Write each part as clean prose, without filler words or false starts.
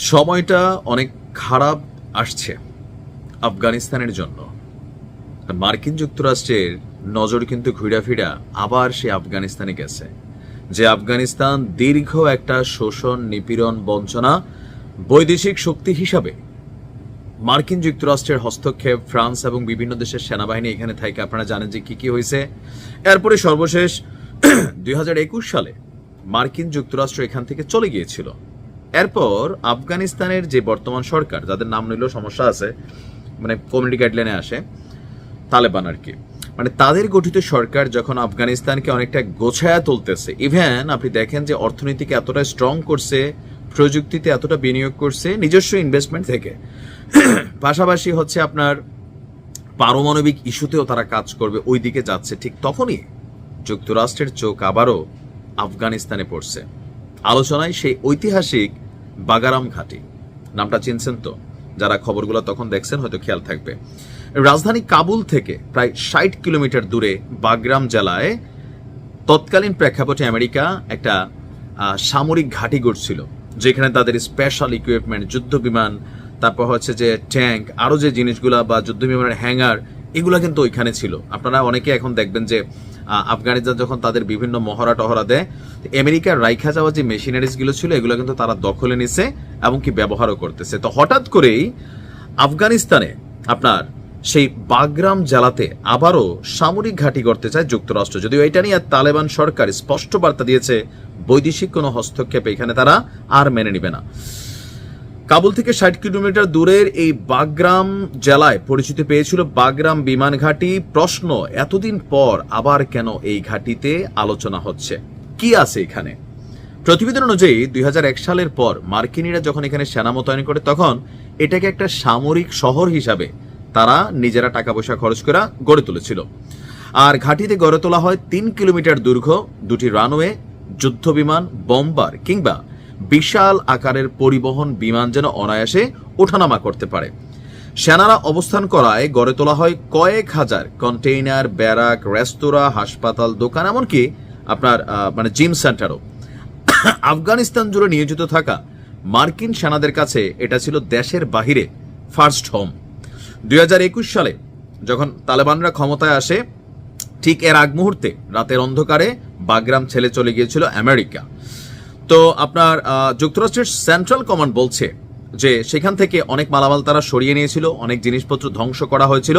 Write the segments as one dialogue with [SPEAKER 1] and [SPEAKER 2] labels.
[SPEAKER 1] সময়টা অনেক খারাপ আসছে আফগানিস্তানের জন্য। মার্কিন যুক্তরাষ্ট্রের নজর কিন্তু ঘুরা ফিরা আবার সে আফগানিস্তানে গেছে, যে আফগানিস্তান দীর্ঘ একটা শোষণ, নিপীড়ন, বঞ্চনা, বৈদেশিক শক্তি হিসাবে মার্কিন যুক্তরাষ্ট্রের হস্তক্ষেপ, ফ্রান্স এবং বিভিন্ন দেশের সেনাবাহিনী এখানে থাকে। আপনারা জানেন যে কি হয়েছে। এরপরে সর্বশেষ 2021 সালে মার্কিন যুক্তরাষ্ট্র এখান থেকে চলে গিয়েছিল। এরপর আফগানিস্তানের যে বর্তমান সরকার, যাদের নাম নিলেও সমস্যা আছে, মানে কমিউনিটি গাইডলাইনে আসে, তালেবান আর কি, মানে তাদের গঠিত সরকার যখন আফগানিস্তানকে অনেকটা গোছায়া তুলতেছে, ইভেন আপনি দেখেন যে অর্থনীতিকে এতটা স্ট্রং করছে, প্রযুক্তিতে এতটা বিনিয়োগ করছে নিজস্ব ইনভেস্টমেন্ট থেকে, পাশাপাশি হচ্ছে আপনার পারমাণবিক ইস্যুতেও তারা কাজ করবে, ওই দিকে যাচ্ছে। ঠিক তখনই যুক্তরাষ্ট্রের চোখ আবারও আফগানিস্তানে পড়ছে। আলোচনায় সেই ঐতিহাসিক বাগারাম ঘাঁটি, নামটা চিনছেন তো? যারা খবরগুলো তখন দেখছেন হয়তো খেয়াল থাকবে। রাজধানী কাবুল থেকে প্রায় 60 কিলোমিটার দূরে বাগরাম জেলায় তৎকালীন প্রেক্ষাপটে আমেরিকা একটা সামরিক ঘাঁটি গড়ছিল, যেখানে তাদের স্পেশাল ইকুইপমেন্ট, যুদ্ধ বিমান, তারপর হচ্ছে যে ট্যাঙ্ক, আরো যে জিনিসগুলা বা যুদ্ধ বিমানের হ্যাঙ্গার, এগুলা কিন্তু ওইখানে ছিল। আপনারা অনেকে এখন দেখবেন যে আফগানিস্তান যখন তাদের বিভিন্ন মহড়া টহরা দেয়, আমেরিকার রাইখা যাওয়া যে মেশিনারিজ গুলো ছিল এগুলো কিন্তু তারা দখলে নিছে এবং কি ব্যবহারও করতেছে। তো হঠাৎ করেই আফগানিস্তানে আপনার সেই বাগরাম জেলাতে আবারও সামরিক ঘাঁটি করতে চায় যুক্তরাষ্ট্র, যদিও এটা নিয়ে তালেবান সরকার স্পষ্ট বার্তা দিয়েছে বৈদেশিক কোনো হস্তক্ষেপ এখানে তারা আর মেনে নিবে না। কাবুল থেকে 60 কিলোমিটার দূরের এই বাগরাম জেলায় পরিচিতি পেয়েছিল বাগরাম বিমান ঘাঁটি। প্রশ্ন, এতদিন পর আবার কেন এই ঘাঁটিতে আলোচনা হচ্ছে, কি আছে এখানে? প্রতিবেদন অনুযায়ী 2001 সালের পর মার্কিনীরা যখন এখানে সেনা মোতায়েন করে, তখন এটাকে একটা সামরিক শহর হিসাবে তারা নিজেরা টাকা পয়সা খরচ করে গড়ে তুলেছিল। আর ঘাঁটিতে গড়ে তোলা হয় 3 কিলোমিটার দীর্ঘ 2টি রানওয়ে, যুদ্ধ বিমান, বম্বার কিংবা বিশাল আকারের পরিবহন বিমান যেন অনায়াসে ওঠানামা করতে পারে। সেনারা অবস্থান করায় গড়ে তোলা হয় কয়েক হাজার কন্টেইনার, ব্যারাক, রেস্তোরাঁ, হাসপাতাল, দোকান, এমনকি আপনার মানে জিম সেন্টারও। আফগানিস্তান জুড়ে নিয়োজিত থাকা মার্কিন সেনাদের কাছে এটা ছিল দেশের বাহিরে ফার্স্ট হোম। 2021 সালে যখন তালেবানরা ক্ষমতায় আসে, ঠিক এর আগ মুহূর্তে রাতের অন্ধকারে বাগরাম ছেড়ে চলে গিয়েছিল আমেরিকা। তো আপনার যুক্তরাষ্ট্রের সেন্ট্রাল কমান্ড বলছে যে সেখান থেকে অনেক মালামাল তারা সরিয়ে নিয়েছিল, অনেক জিনিসপত্র ধ্বংস করা হয়েছিল।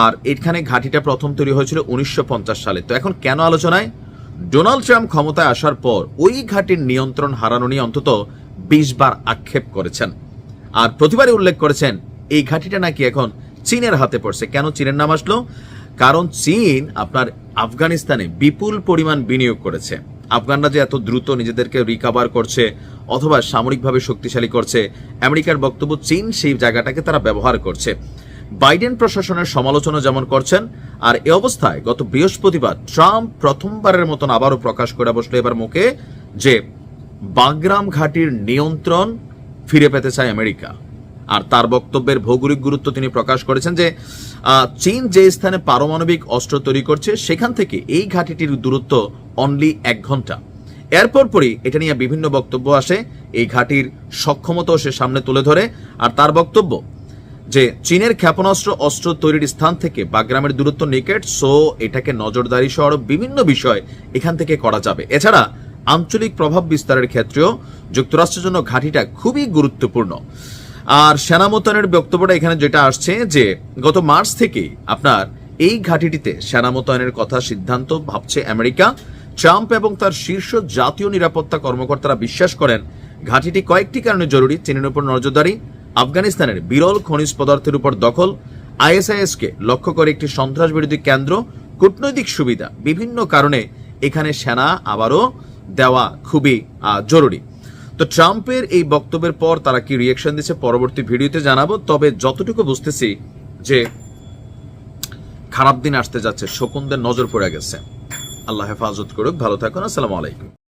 [SPEAKER 1] আর এখানে ঘাঁটিটা প্রথম তৈরি হয়েছিল 1950 সালে। তো এখন কেন আলোচনায়? ডোনাল্ড ট্রাম্প ক্ষমতায় আসার পর ওই ঘাঁটির নিয়ন্ত্রণ হারানো নিয়ে অন্তত 20 বার আক্ষেপ করেছেন, আর প্রতিবারই উল্লেখ করেছেন এই ঘাঁটিটা নাকি এখন চীনের হাতে পড়ছে। কেন চীনের নাম আসলো? কারণ চীন আপনার আফগানিস্তানে বিপুল পরিমাণ বিনিয়োগ করেছে। আফগানরা যে এত দ্রুত নিজেদেরকে রিকভার করছে অথবা সামরিকভাবে শক্তিশালী করছে, আমেরিকার বক্তব্য চীন সেই জায়গাটাকে তারা ব্যবহার করছে। বাইডেন প্রশাসনের সমালোচনা যেমন করছেন, আর এ অবস্থায় গত বৃহস্পতিবার ট্রাম্প প্রথমবারের মতন আবারও প্রকাশ করে বসলো এবার মুখে যে বাগরাম ঘাঁটির নিয়ন্ত্রণ ফিরে পেতে চায় আমেরিকা। আর তার বক্তব্যের ভৌগোলিক গুরুত্ব তিনি প্রকাশ করেছেন যে চীন যে স্থানে পারমাণবিক অস্ত্র তৈরি করছে সেখান থেকে এই ঘাঁটিটির দূরত্ব অনলি 1 ঘন্টা। এরপর পরই এটা নিয়ে বিভিন্ন বক্তব্য আসে, এই ঘাঁটির সক্ষমতাও সে সামনে তুলে ধরে। আর তার বক্তব্য যে চীনের ক্ষেপণাস্ত্র অস্ত্র তৈরির স্থান থেকে বাগরামের দূরত্ব নিকট, সো এটাকে নজরদারি সহ বিভিন্ন বিষয় এখান থেকে করা যাবে। এছাড়া আঞ্চলিক প্রভাব বিস্তারের ক্ষেত্রেও যুক্তরাষ্ট্রের জন্য ঘাঁটিটা খুবই গুরুত্বপূর্ণ। আর সেনা মোতায়েনের বক্তব্যটা এখানে যেটা আসছে যে গত মার্চ থেকেই আপনার এই ঘাঁটিটিতে সেনা মোতায়েনের কথা সিদ্ধান্ত ভাবছে আমেরিকা। ট্রাম্প এবং তার শীর্ষ জাতীয় নিরাপত্তা কর্মকর্তারা বিশ্বাস করেন ঘাঁটিটি কয়েকটি কারণে জরুরি। চীনের উপর নজরদারি, আফগানিস্তানের বিরল খনিজ পদার্থের উপর দখল, ISIS কে লক্ষ্য করে একটি সন্ত্রাস বিরোধী কেন্দ্র, কূটনৈতিক সুবিধা, বিভিন্ন কারণে এখানে সেনা আবারও দেওয়া খুবই জরুরি। তো ট্রাম্পের এই বক্তব্যের পর তারা কি রিয়েকশন দিচ্ছে পরবর্তী ভিডিওতে জানাবো। তবে যতটুকু বুঝতেছি যে খারাপ দিন আসতে যাচ্ছে, শকুনদের নজর পড়ে গেছে। আল্লাহ হেফাজত করুক। ভালো থাকুন। আসসালামু আলাইকুম।